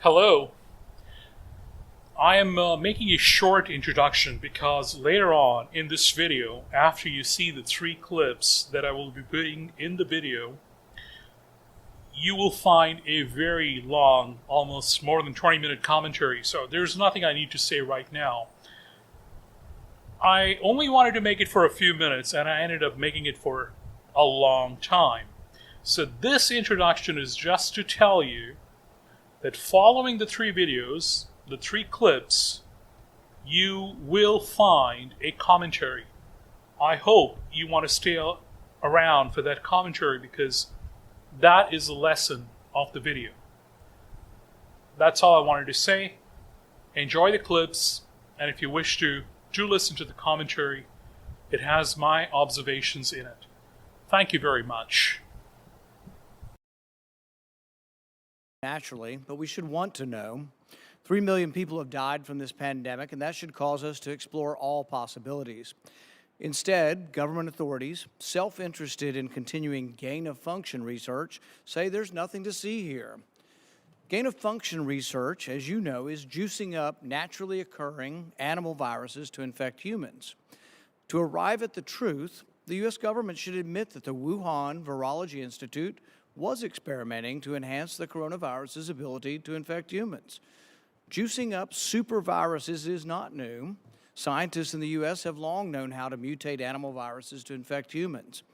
Hello. I am making a short introduction because later on in this video, after you see the 3 clips that I will be putting in the video, you will find a very long, almost more than 20-minute commentary. So there's nothing I need to say right now. I only wanted to make it for a few minutes, and I ended up making it for a long time. So this introduction is just to tell you that following the 3 videos, the 3 clips, you will find a commentary. I hope you want to stay around for that commentary because that is the lesson of the video. That's all I wanted to say. Enjoy the clips, and if you wish to, do listen to the commentary. It has my observations in it. Thank you very much. Naturally, but we should want to know. 3 million people have died from this pandemic, and that should cause us to explore all possibilities. Instead, government authorities, self-interested in continuing gain-of-function research, say there's nothing to see here. Gain-of-function research, as you know, is juicing up naturally occurring animal viruses to infect humans. To arrive at the truth, the U.S. government should admit that the Wuhan Virology Institute was experimenting to enhance the coronavirus's ability to infect humans. Juicing up superviruses is not new. Scientists in the U.S. have long known how to mutate animal viruses to infect humans.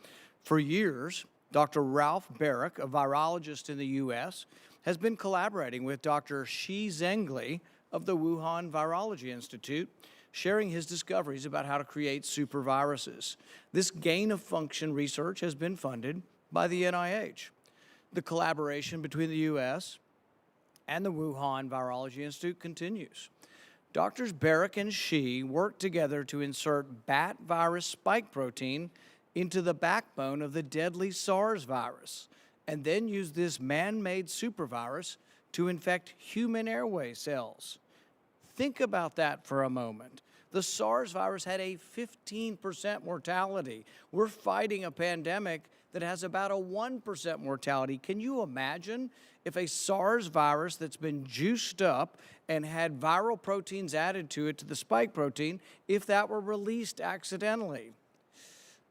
For years, Dr. Ralph Baric, a virologist in the U.S., has been collaborating with Dr. Shi Zhengli of the Wuhan Virology Institute, sharing his discoveries about how to create superviruses. This gain-of-function research has been funded by the NIH. The collaboration between the U.S. and the Wuhan Virology Institute continues. Doctors Baric and Shi worked together to insert bat virus spike protein into the backbone of the deadly SARS virus, and then use this man-made supervirus to infect human airway cells. Think about that for a moment. The SARS virus had a 15% mortality. We're fighting a pandemic that has about a 1% mortality. Can you imagine if a SARS virus that's been juiced up and had viral proteins added to it, to the spike protein, if that were released accidentally?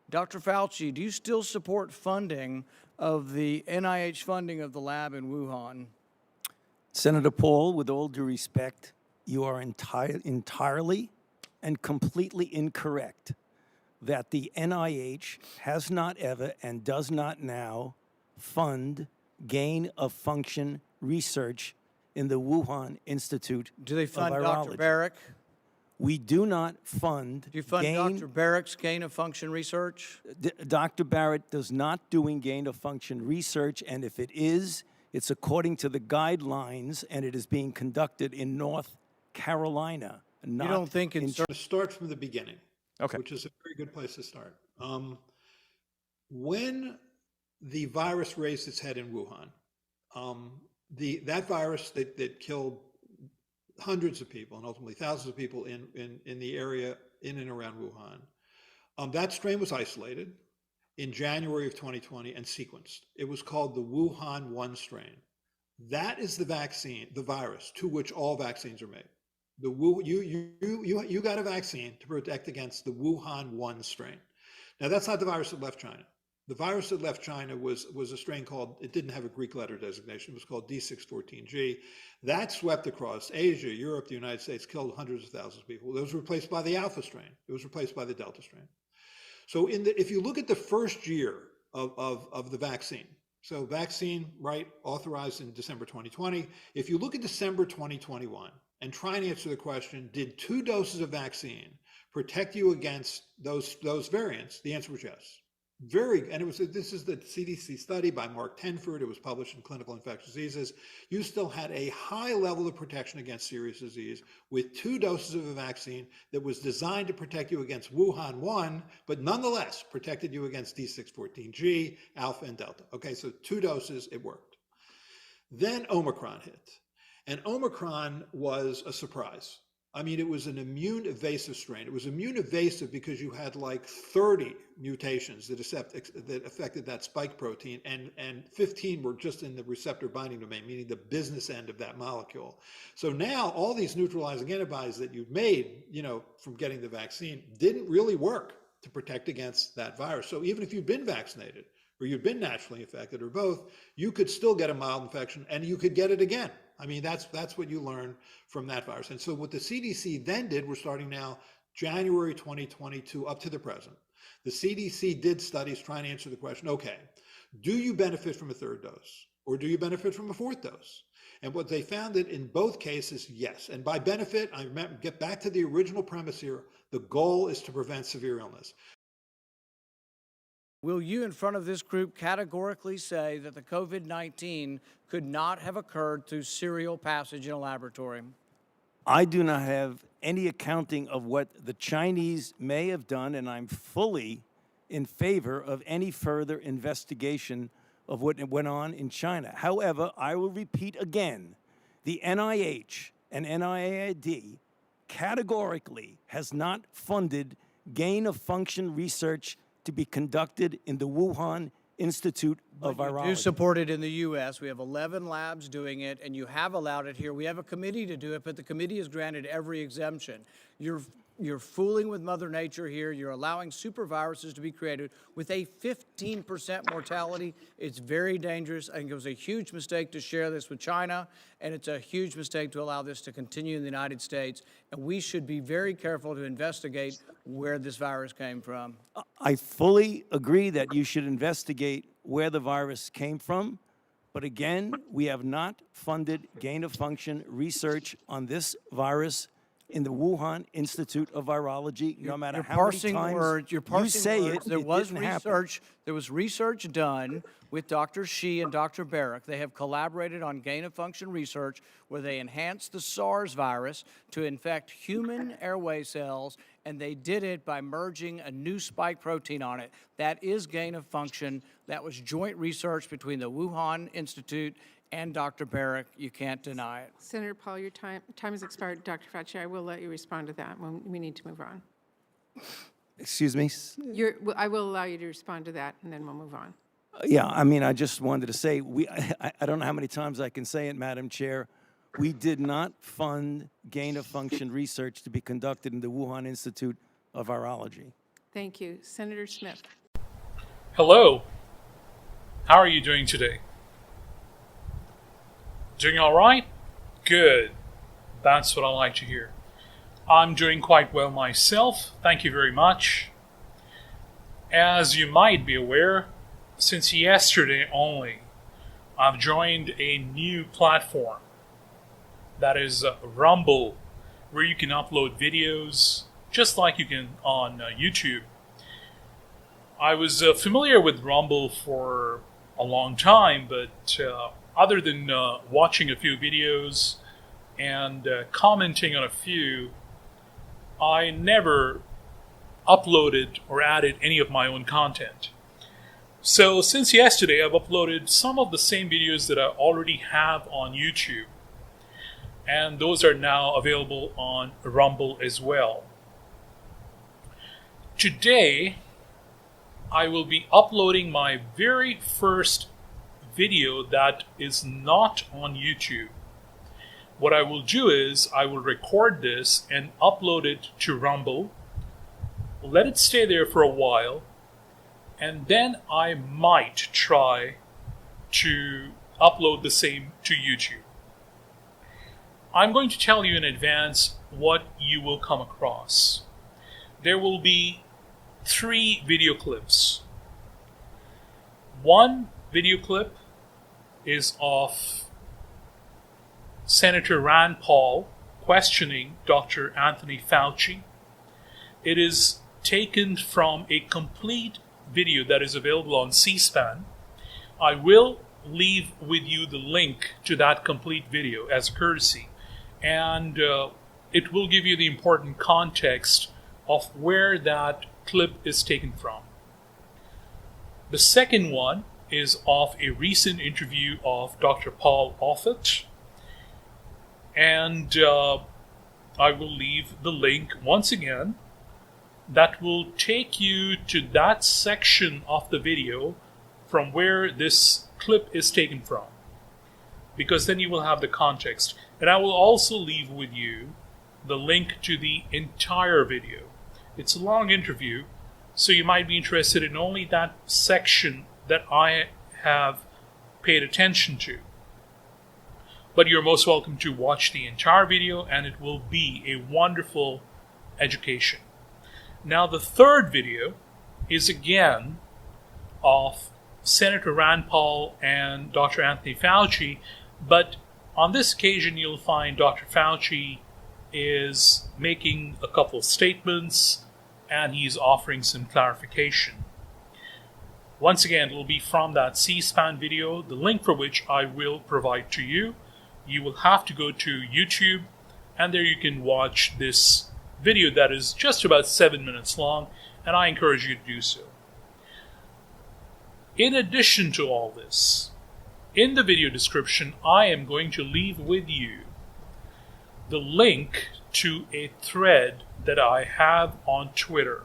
Dr. Fauci, do you still support funding of the NIH funding of the lab in Wuhan? Senator Paul, with all due respect, you are entirely and completely incorrect that the NIH has not ever and does not now fund gain-of-function research in the Wuhan Institute of Virology. Do they fund Dr. Baric? We do not fund. Do you fund Dr. Baric's gain-of-function research? Dr. Barrett does not doing gain-of-function research, and if it is, it's according to the guidelines, and it is being conducted in North Carolina. You don't think it's... To start from the beginning, okay, which is a very good place to start. When the virus raised its head in Wuhan, that virus that killed hundreds of people and ultimately thousands of people in the area in and around Wuhan, that strain was isolated in January of 2020 and sequenced. It was called the Wuhan 1 strain. That is the vaccine, the virus to which all vaccines are made. You got a vaccine to protect against the Wuhan 1 strain. Now that's not the virus that left China. The virus that left China was a strain called, it didn't have a Greek letter designation, it was called D614G. That swept across Asia, Europe, the United States, killed hundreds of thousands of people. It was replaced by the Alpha strain. It was replaced by the Delta strain. So if you look at the first year of the vaccine, so vaccine, right, authorized in December 2020. If you look at December 2021 and try and answer the question, did 2 doses of vaccine protect you against those variants? The answer was yes. This is the CDC study by Mark Tenford. It was published in Clinical Infectious Diseases. You still had a high level of protection against serious disease with 2 doses of a vaccine that was designed to protect you against Wuhan 1, but nonetheless protected you against D614G, Alpha, and Delta. Okay, so 2 doses, it worked. Then Omicron hit, and Omicron was a surprise. I mean, it was an immune evasive strain. It was immune evasive because you had like 30 mutations that affected that spike protein, and 15 were just in the receptor binding domain, meaning the business end of that molecule. So now all these neutralizing antibodies that you've made, from getting the vaccine didn't really work to protect against that virus. So even if you'd been vaccinated or you'd been naturally infected or both, you could still get a mild infection and you could get it again. I mean, that's what you learn from that virus. And so what the CDC then did, we're starting now, January 2022 up to the present. The CDC did studies trying to answer the question, okay, do you benefit from a third dose or do you benefit from a fourth dose? And what they found that in both cases, yes. And by benefit, I get back to the original premise here, the goal is to prevent severe illness. Will you, in front of this group, categorically say that the COVID-19 could not have occurred through serial passage in a laboratory? I do not have any accounting of what the Chinese may have done, and I'm fully in favor of any further investigation of what went on in China. However, I will repeat again, the NIH and NIAID categorically has not funded gain-of-function research to be conducted in the Wuhan Institute of Virology. You do support it in the U.S. We have 11 labs doing it, and you have allowed it here. We have a committee to do it, but the committee has granted every exemption. You're fooling with Mother Nature here. You're allowing super viruses to be created with a 15% mortality. It's very dangerous. I think it was a huge mistake to share this with China, and it's a huge mistake to allow this to continue in the United States. And we should be very careful to investigate where this virus came from. I fully agree that you should investigate where the virus came from. But again, we have not funded gain-of-function research on this virus in the Wuhan Institute of Virology, no matter how many times you say it, there was didn't happen. research. There was research done with Dr. Shi and Dr. Barrick. They have collaborated on gain-of-function research where they enhanced the SARS virus to infect human airway cells, and they did it by merging a new spike protein on it. That is gain-of-function. That was joint research between the Wuhan Institute and Dr. Barrick. You can't deny it. Senator Paul, your time has expired. Dr. Fauci, I will let you respond to that when we need to move on. Excuse me? I will allow you to respond to that, and then we'll move on. Yeah, I mean, I just wanted to say, I don't know how many times I can say it, Madam Chair. We did not fund gain-of-function research to be conducted in the Wuhan Institute of Virology. Thank you. Senator Schmidt. Hello. How are you doing today? Doing all right? Good. That's what I like to hear. I'm doing quite well myself. Thank you very much. As you might be aware, since yesterday only, I've joined a new platform. That is Rumble, where you can upload videos, just like you can on YouTube. I was familiar with Rumble for a long time, but other than watching a few videos and commenting on a few, I never uploaded or added any of my own content. So since yesterday, I've uploaded some of the same videos that I already have on YouTube. And those are now available on Rumble as well. Today, I will be uploading my very first video that is not on YouTube. What I will do is I will record this and upload it to Rumble, let it stay there for a while, and then I might try to upload the same to YouTube. I'm going to tell you in advance what you will come across. There will be 3 video clips. One video clip is of Senator Rand Paul questioning Dr. Anthony Fauci. It is taken from a complete video that is available on C-SPAN. I will leave with you the link to that complete video as a courtesy, and it will give you the important context of where that clip is taken from. The second one is of a recent interview of Dr. Paul Offit, and I will leave the link once again that will take you to that section of the video from where this clip is taken from, because then you will have the context. And I will also leave with you the link to the entire video. It's a long interview, so you might be interested in only that section that I have paid attention to. But you're most welcome to watch the entire video, and it will be a wonderful education. Now, the third video is again of Senator Rand Paul and Dr. Anthony Fauci, but on this occasion you'll find Dr. Fauci is making a couple of statements and he's offering some clarification. Once again, it will be from that C-SPAN video, the link for which I will provide to you. You will have to go to YouTube, and there you can watch this video that is just about 7 minutes long, and I encourage you to do so. In addition to all this, in the video description, I am going to leave with you the link to a thread that I have on Twitter.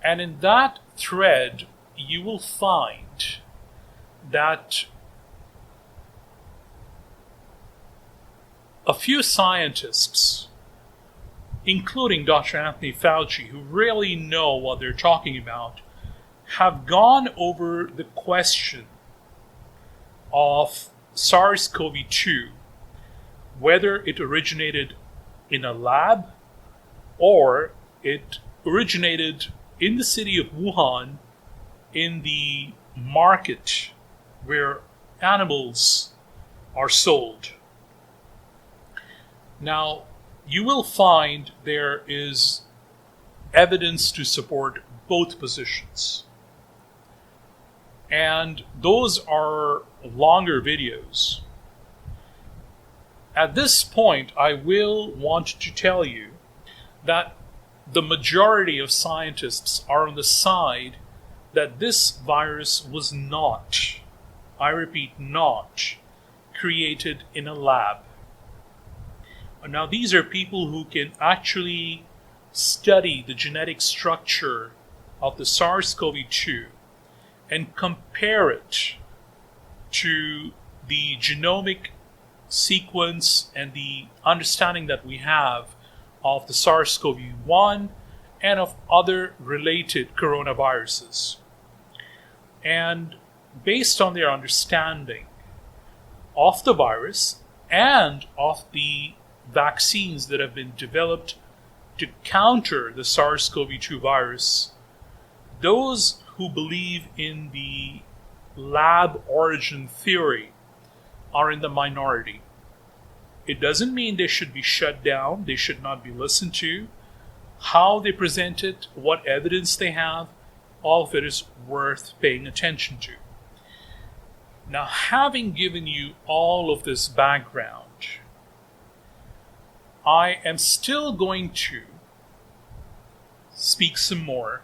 And in that thread, you will find that a few scientists, including Dr. Anthony Fauci, who really know what they're talking about, have gone over the question of SARS-CoV-2, whether it originated in a lab or it originated in the city of Wuhan in the market where animals are sold. Now, you will find there is evidence to support both positions. And those are longer videos. At this point, I will want to tell you that the majority of scientists are on the side that this virus was not, I repeat, not created in a lab. Now, these are people who can actually study the genetic structure of the SARS-CoV-2 and compare it to the genomic sequence and the understanding that we have of the SARS-CoV-1 and of other related coronaviruses. And based on their understanding of the virus and of the vaccines that have been developed to counter the SARS-CoV-2 virus, those who believe in the lab origin theory are in the minority. It doesn't mean they should be shut down, they should not be listened to. How they present it, what evidence they have, all of it is worth paying attention to. Now, having given you all of this background, I am still going to speak some more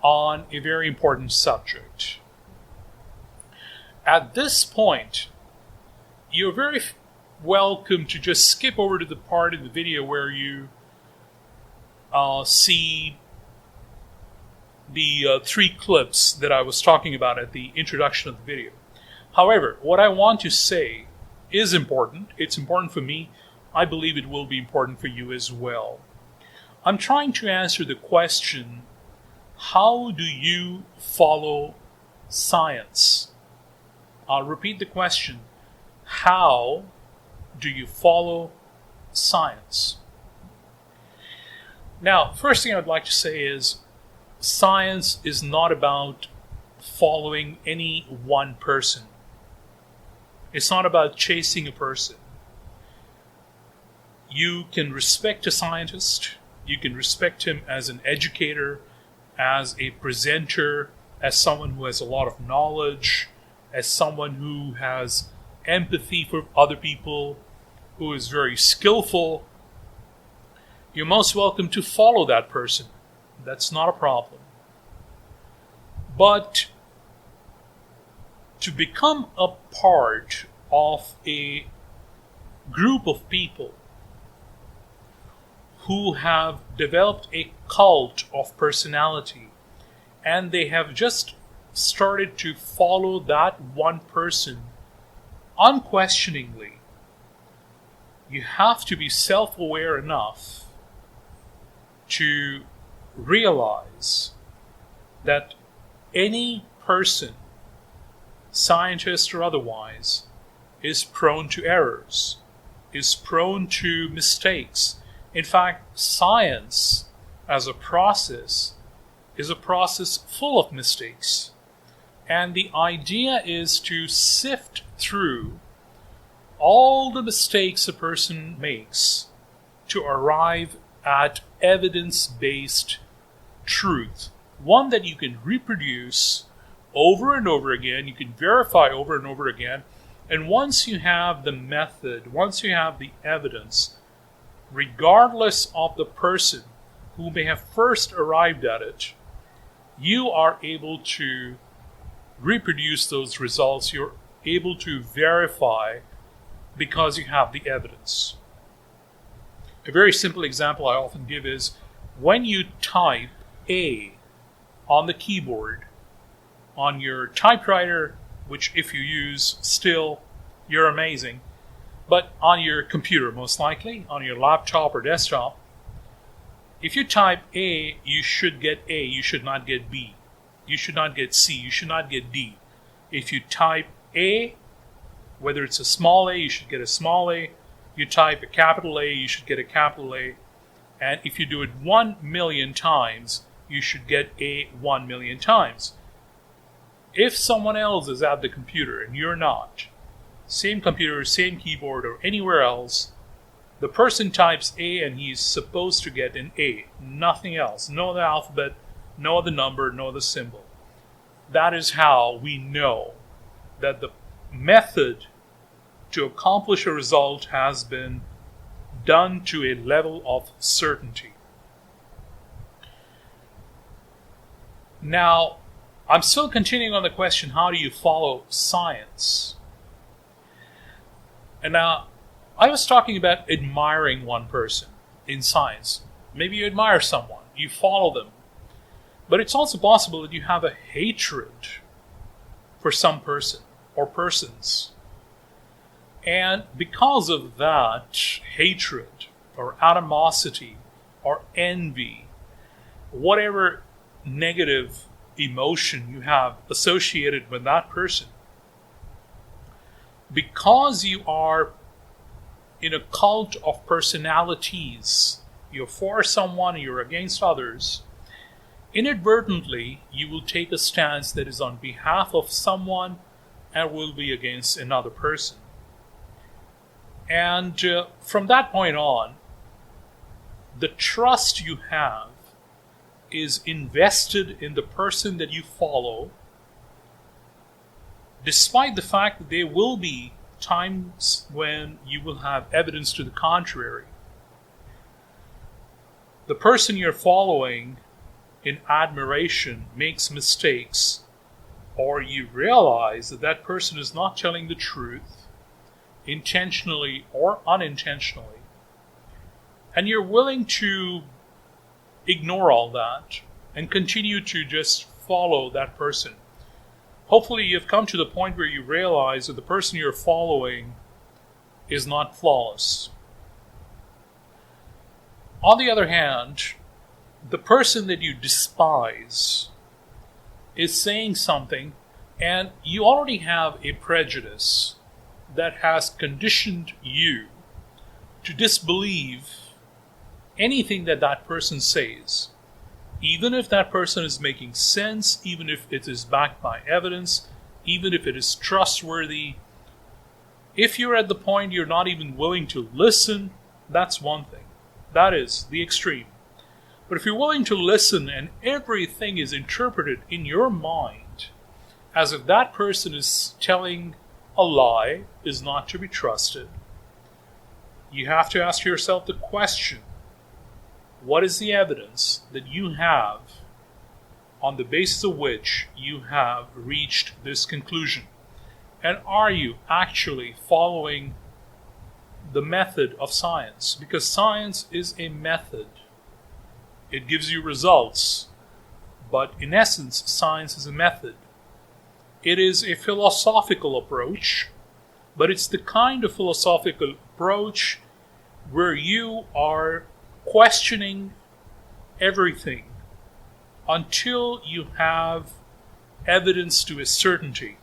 on a very important subject. At this point, you're very welcome to just skip over to the part of the video where you see the 3 clips that I was talking about at the introduction of the video. However, what I want to say is important. It's important for me. I believe it will be important for you as well. I'm trying to answer the question, how do you follow science? I'll repeat the question. How do you follow science? Now, first thing I'd like to say is science is not about following any one person. It's not about chasing a person. You can respect a scientist. You can respect him as an educator, as a presenter, as someone who has a lot of knowledge, as someone who has empathy for other people, who is very skillful. You're most welcome to follow that person. That's not a problem. But to become a part of a group of people who have developed a cult of personality, and they have just started to follow that one person unquestioningly. You have to be self-aware enough to realize that any person, scientist or otherwise, is prone to errors, is prone to mistakes. In fact, science as a process is a process full of mistakes. And the idea is to sift through all the mistakes a person makes to arrive at evidence-based truth, one that you can reproduce over and over again, you can verify over and over again, and once you have the method, once you have the evidence, regardless of the person who may have first arrived at it, you are able to reproduce those results, you're able to verify because you have the evidence. A very simple example I often give is when you type A on the keyboard, on your typewriter, which if you use still, you're amazing, but on your computer most likely, on your laptop or desktop, if you type A, you should get A, you should not get B. You should not get C, you should not get D. If you type A, whether it's a small a, you should get a small a. You type a capital A, you should get a capital A. And if you do it 1 million times, you should get A 1 million times. If someone else is at the computer and you're not, same computer, same keyboard, or anywhere else, the person types A and he's supposed to get an A, nothing else. No other alphabet, no other number, no other symbol. That is how we know that the method to accomplish a result has been done to a level of certainty. Now, I'm still continuing on the question, how do you follow science? And now, I was talking about admiring one person in science. Maybe you admire someone, you follow them. But it's also possible that you have a hatred for some person or persons. And because of that hatred or animosity or envy, whatever negative emotion you have associated with that person, because you are in a cult of personalities, you're for someone, you're against others, inadvertently you will take a stance that is on behalf of someone and will be against another person. And from that point on, the trust you have is invested in the person that you follow, despite the fact that there will be times when you will have evidence to the contrary. The person you're following in admiration makes mistakes, or you realize that that person is not telling the truth, intentionally or unintentionally, and you're willing to ignore all that and continue to just follow that person. Hopefully you've come to the point where you realize that the person you're following is not flawless. On the other hand, the person that you despise is saying something, and you already have a prejudice that has conditioned you to disbelieve anything that that person says, even if that person is making sense, even if it is backed by evidence, even if it is trustworthy. If you're at the point you're not even willing to listen, that's one thing. That is the extreme. But if you're willing to listen and everything is interpreted in your mind as if that person is telling a lie, is not to be trusted, you have to ask yourself the question, what is the evidence that you have on the basis of which you have reached this conclusion? And are you actually following the method of science, because science is a method. It gives you results, but in essence, science is a method. It is a philosophical approach, but it's the kind of philosophical approach where you are questioning everything until you have evidence to a certainty.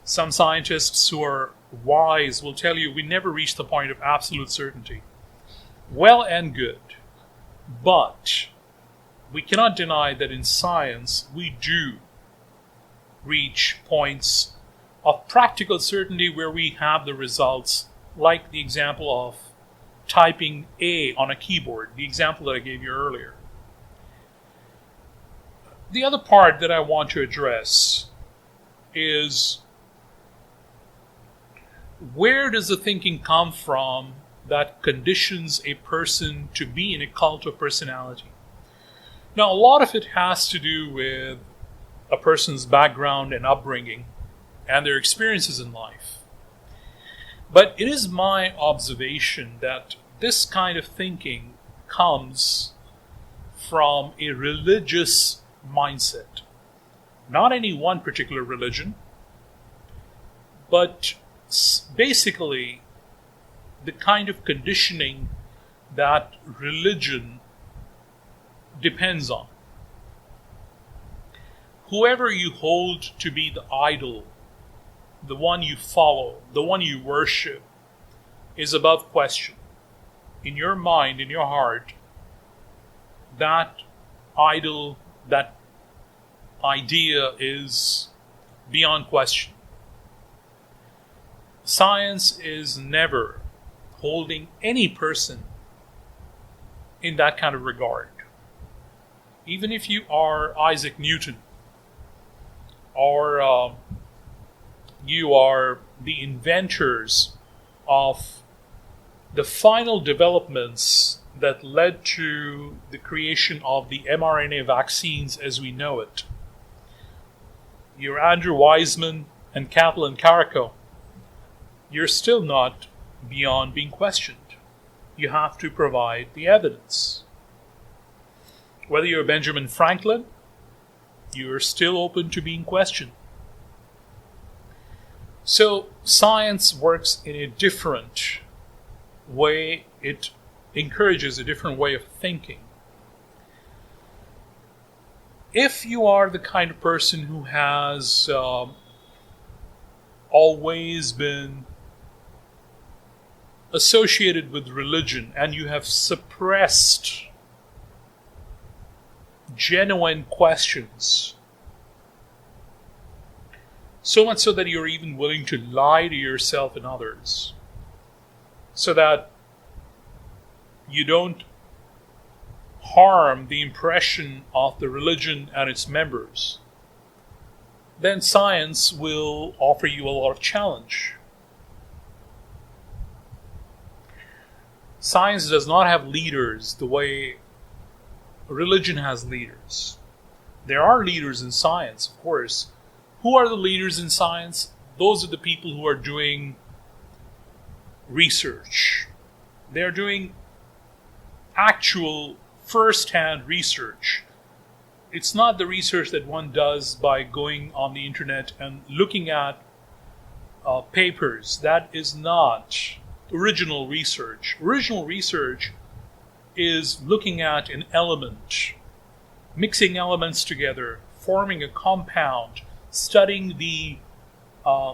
Some scientists who are wise will tell you we never reach the point of absolute certainty. Well and good, but we cannot deny that in science we do reach points of practical certainty where we have the results, like the example of typing A on a keyboard, the example that I gave you earlier. The other part that I want to address is, where does the thinking come from that conditions a person to be in a cult of personality? Now, a lot of it has to do with a person's background and upbringing and their experiences in life. But it is my observation that this kind of thinking comes from a religious mindset. Not any one particular religion, but basically the kind of conditioning that religion depends on. Whoever you hold to be the idol, the one you follow, the one you worship, is above question. In your mind, in your heart, that idol, that idea is beyond question. Science is never holding any person in that kind of regard. Even if you are Isaac Newton, or you are the inventors of the final developments that led to the creation of the mRNA vaccines as we know it. You're Andrew Weissman and Kathleen Carrico. You're still not beyond being questioned. You have to provide the evidence. Whether you're Benjamin Franklin, you're still open to being questioned. So science works in a different way. It encourages a different way of thinking. If you are the kind of person who has always been associated with religion and you have suppressed genuine questions, so much so that you're even willing to lie to yourself and others, so that you don't harm the impression of the religion and its members, then science will offer you a lot of challenge. Science does not have leaders the way religion has leaders. There are leaders in science, of course. Who are the leaders in science? Those are the people who are doing research. They are doing actual first-hand research. It's not the research that one does by going on the internet and looking at papers. That is not original research. Original research is looking at an element, mixing elements together, forming a compound, studying the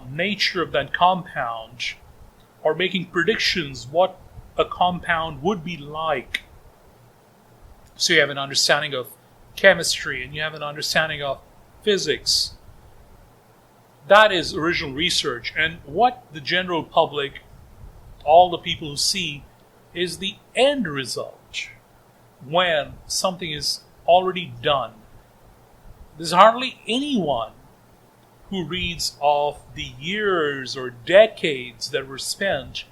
nature of that compound, or making predictions what a compound would be like. So you have an understanding of chemistry and you have an understanding of physics. That is original research. And what the general public, all the people who see, is the end result when something is already done. There's hardly anyone who reads of the years or decades that were spent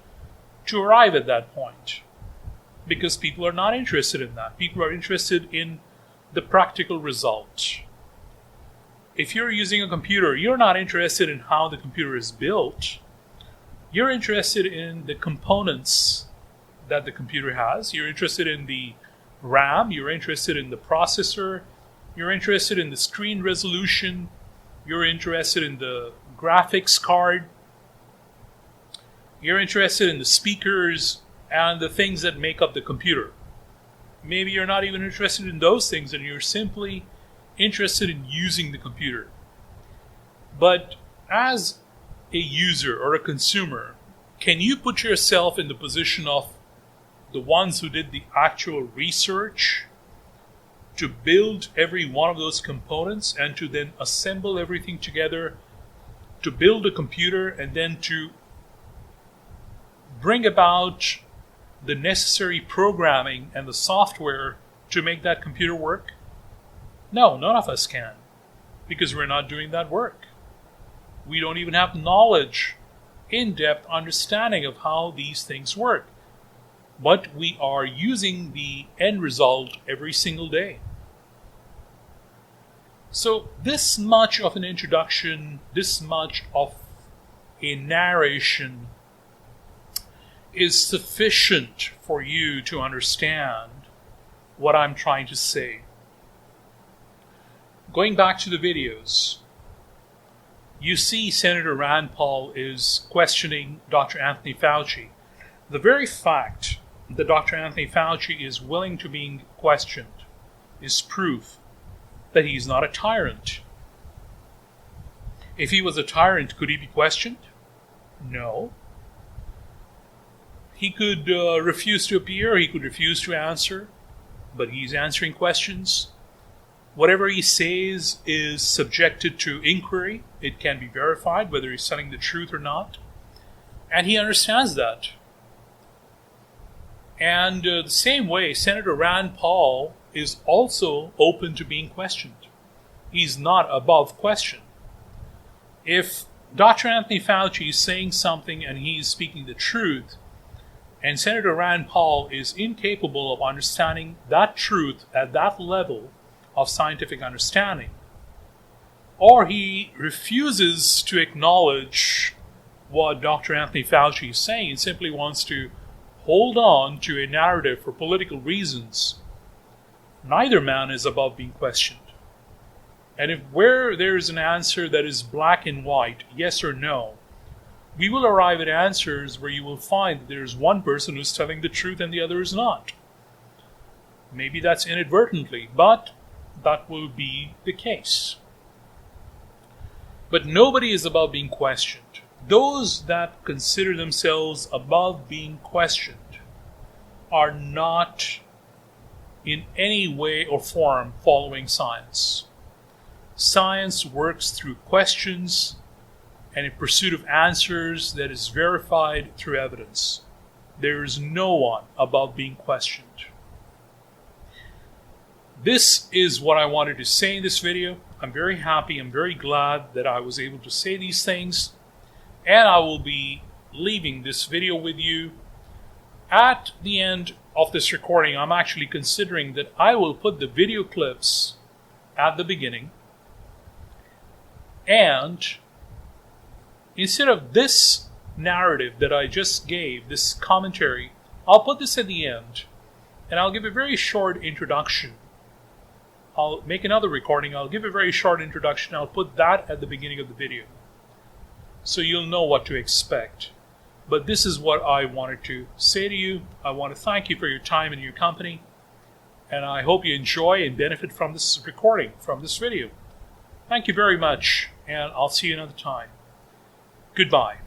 to arrive at that point, because people are not interested in that. People are interested in the practical result. If you're using a computer, you're not interested in how the computer is built. You're interested in the components that the computer has. You're interested in the RAM. You're interested in the processor. You're interested in the screen resolution. You're interested in the graphics card. You're interested in the speakers and the things that make up the computer. Maybe you're not even interested in those things and you're simply interested in using the computer. But as a user or a consumer, can you put yourself in the position of the ones who did the actual research to build every one of those components and to then assemble everything together to build a computer and then to bring about the necessary programming and the software to make that computer work? No, none of us can, because we're not doing that work. We don't even have knowledge, in-depth understanding of how these things work. But we are using the end result every single day. So this much of an introduction, this much of a narration is sufficient for you to understand what I'm trying to say. Going back to the videos, you see Senator Rand Paul is questioning Dr. Anthony Fauci. The very fact that Dr. Anthony Fauci is willing to be questioned is proof that he's not a tyrant. If he was a tyrant, could he be questioned? No. He could refuse to appear, he could refuse to answer, but he's answering questions. Whatever he says is subjected to inquiry. It can be verified whether he's telling the truth or not. And he understands that. And the same way, Senator Rand Paul is also open to being questioned. He's not above question. If Dr. Anthony Fauci is saying something and he's speaking the truth, and Senator Rand Paul is incapable of understanding that truth at that level of scientific understanding, or he refuses to acknowledge what Dr. Anthony Fauci is saying and simply wants to hold on to a narrative for political reasons, neither man is above being questioned. And if where there is an answer that is black and white, yes or no, we will arrive at answers where you will find that there is one person who's telling the truth and the other is not. Maybe that's inadvertently, but that will be the case. But nobody is above being questioned. Those that consider themselves above being questioned are not in any way or form following science. Science works through questions and in pursuit of answers that is verified through evidence. There is no one above being questioned. This is what I wanted to say in this video. I'm very happy, I'm very glad that I was able to say these things. And I will be leaving this video with you. At the end of this recording, I'm actually considering that I will put the video clips at the beginning. And instead of this narrative that I just gave, this commentary, I'll put this at the end. And I'll give a very short introduction. I'll make another recording. I'll give a very short introduction. I'll put that at the beginning of the video, so you'll know what to expect. But this is what I wanted to say to you. I want to thank you for your time and your company. And I hope you enjoy and benefit from this recording, from this video. Thank you very much, and I'll see you another time. Goodbye.